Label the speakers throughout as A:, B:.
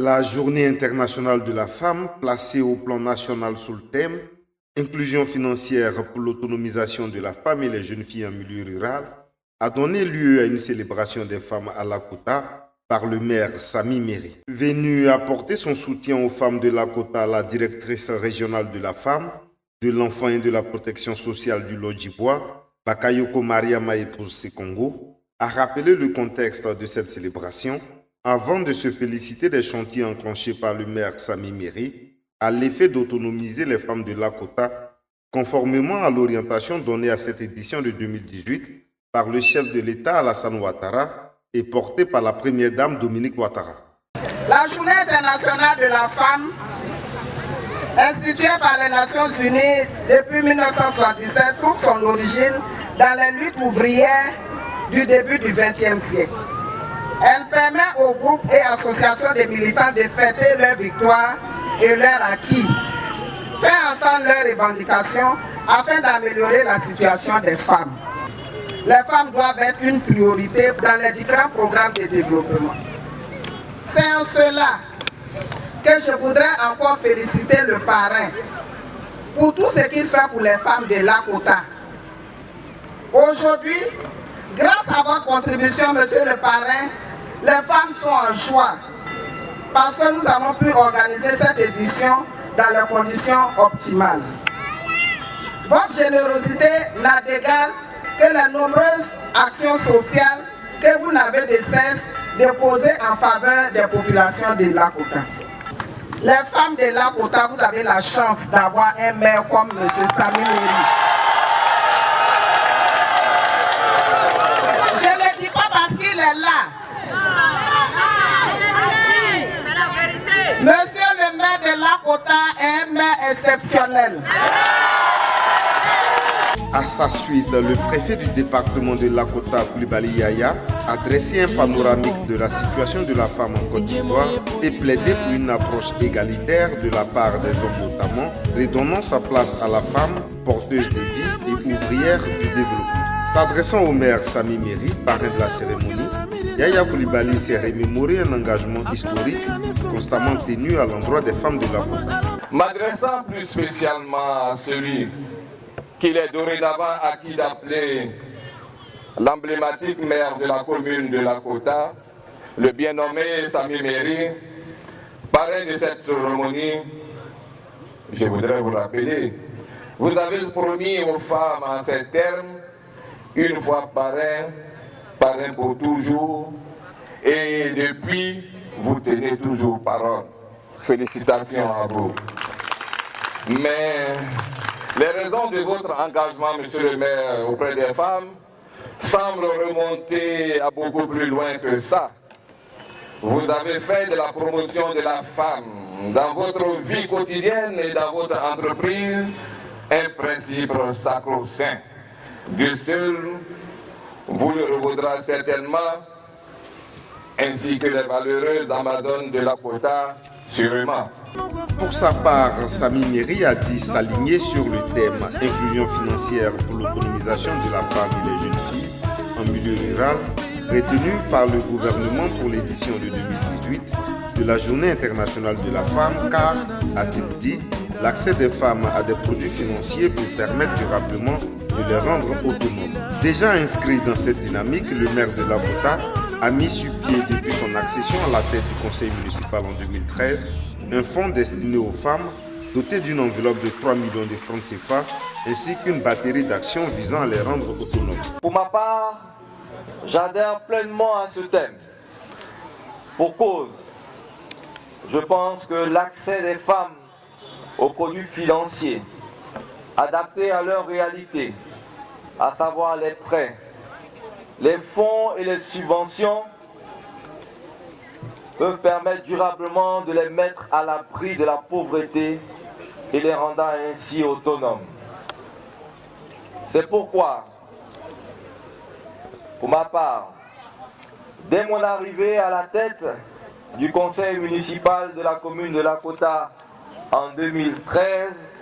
A: La Journée internationale de la femme, placée au plan national sous le thème Inclusion financière pour l'autonomisation de la femme et les jeunes filles en milieu rural, a donné lieu à une célébration des femmes à Lakota par le maire Sami Meri. Venue apporter son soutien aux femmes de Lakota, la directrice régionale de la femme, de l'enfant et de la protection sociale du Lodjibois, Bakayoko Mariama épouse Sekongo, a rappelé le contexte de cette célébration avant de se féliciter des chantiers enclenchés par le maire Sami Meri à l'effet d'autonomiser les femmes de Lakota conformément à l'orientation donnée à cette édition de 2018 par le chef de l'État Alassane Ouattara et portée par la première dame Dominique Ouattara.
B: La Journée internationale de la femme, instituée par les Nations Unies depuis 1977, trouve son origine dans les luttes ouvrières du début du XXe siècle. Elle permet aux groupes et associations de militants de fêter leur victoire et leur acquis, faire entendre leurs revendications afin d'améliorer la situation des femmes. Les femmes doivent être une priorité dans les différents programmes de développement. C'est en cela que je voudrais encore féliciter le parrain pour tout ce qu'il fait pour les femmes de Lakota. Aujourd'hui, grâce à votre contribution, monsieur le parrain, les femmes sont en joie parce que nous avons pu organiser cette édition dans les conditions optimales. Votre générosité n'a d'égal que les nombreuses actions sociales que vous n'avez de cesse de poser en faveur des populations de Lakota. Les femmes de Lakota, vous avez la chance d'avoir un maire comme M. Sami Meri. Je ne dis pas parce qu'il est là. Monsieur le maire de Lakota est un maire exceptionnel.
A: À sa suite, le préfet du département de Lakota, Koulibaly Yaya, a dressé un panoramique de la situation de la femme en Côte d'Ivoire et plaidé pour une approche égalitaire de la part des hommes notamment, redonnant sa place à la femme, porteuse de vie et ouvrière du développement. S'adressant au maire Sami Meri, parrain de la cérémonie, Yaya Koulibaly s'est remémoré un engagement historique constamment tenu à l'endroit des femmes de Lakota.
C: M'adressant plus spécialement à celui qu'il est dorénavant acquis d'appeler l'emblématique maire de la commune de Lakota, le bien nommé Sami Meri, parrain de cette cérémonie, je voudrais vous rappeler, vous avez promis aux femmes en ces termes, une fois parrain, parrain pour toujours, et depuis, vous tenez toujours parole. Félicitations à vous. Mais les raisons de votre engagement, monsieur le maire, auprès des femmes, semblent remonter à beaucoup plus loin que ça. Vous avez fait de la promotion de la femme dans votre vie quotidienne et dans votre entreprise un principe sacro-saint. Dieu seul vous le revaudra certainement, ainsi que les valeureuses Amazones de Lakota, sûrement.
A: Pour sa part, Sami Meri a dit s'aligner sur le thème inclusion financière pour l'autonomisation de la femme et des jeunes filles en milieu rural, retenu par le gouvernement pour l'édition de 2018 de la Journée internationale de la femme, car, a-t-il dit, l'accès des femmes à des produits financiers peut permettre durablement de les rendre autonomes. Déjà inscrit dans cette dynamique, le maire de Lakota a mis sur pied depuis son accession à la tête du conseil municipal en 2013 un fonds destiné aux femmes doté d'une enveloppe de 3 millions de francs CFA ainsi qu'une batterie d'actions visant à les rendre autonomes.
D: Pour ma part, j'adhère pleinement à ce thème. Pour cause, je pense que l'accès des femmes aux produits financiers adaptés à leur réalité, à savoir les prêts, les fonds et les subventions, peuvent permettre durablement de les mettre à l'abri de la pauvreté et les rendant ainsi autonomes. C'est pourquoi, pour ma part, dès mon arrivée à la tête du conseil municipal de la commune de Lakota en 2013,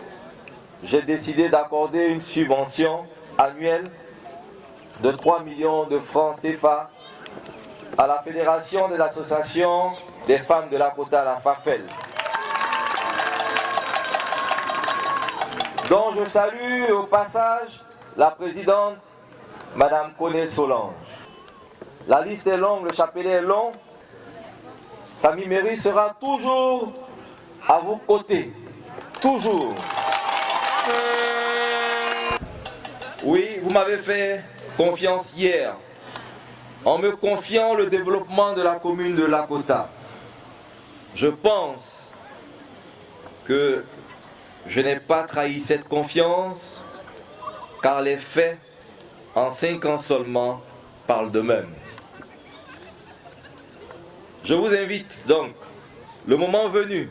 D: j'ai décidé d'accorder une subvention annuelle de 3 millions de francs CFA à la Fédération des associations des femmes de Lakota, la FAFEL, dont je salue au passage la présidente, Madame Koné Solange. La liste est longue, le chapelet est long. Samy Méry sera toujours à vos côtés. Toujours. Oui, vous m'avez fait confiance hier en me confiant le développement de la commune de Lakota. Je pense que je n'ai pas trahi cette confiance car les faits, en 5 ans seulement, parlent d'eux-mêmes. Je vous invite donc, le moment venu,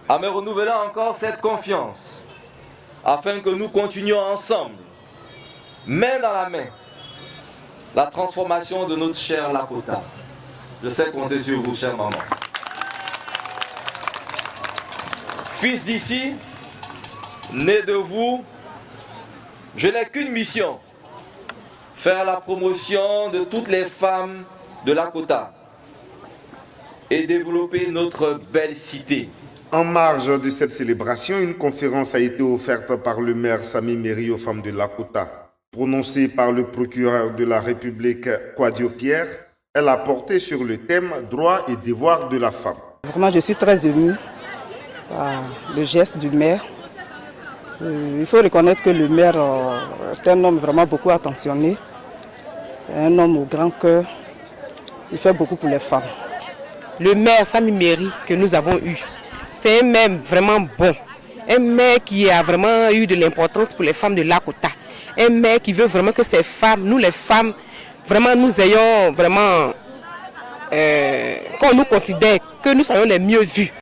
D: à me renouveler encore cette confiance afin que nous continuions ensemble, main dans la main, la transformation de notre chère Lakota. Je sais compter sur vous, chère maman. Fils d'ici, né de vous, je n'ai qu'une mission, faire la promotion de toutes les femmes de Lakota et développer notre belle cité.
A: En marge de cette célébration, une conférence a été offerte par le maire Samy Méry aux femmes de Lakota. Prononcée par le procureur de la République, Kwadio Pierre, elle a porté sur le thème « Droits et devoirs de la femme ».
E: Vraiment, je suis très émue par le geste du maire. Il faut reconnaître que le maire est un homme vraiment beaucoup attentionné. C'est un homme au grand cœur. Il fait beaucoup pour les femmes.
F: Le maire Samy Méry que nous avons eu, c'est un maire vraiment bon. Un maire qui a vraiment eu de l'importance pour les femmes de Lakota. Un maire qui veut vraiment que ces femmes, nous les femmes, vraiment nous ayons vraiment, qu'on nous considère, que nous soyons les mieux vus.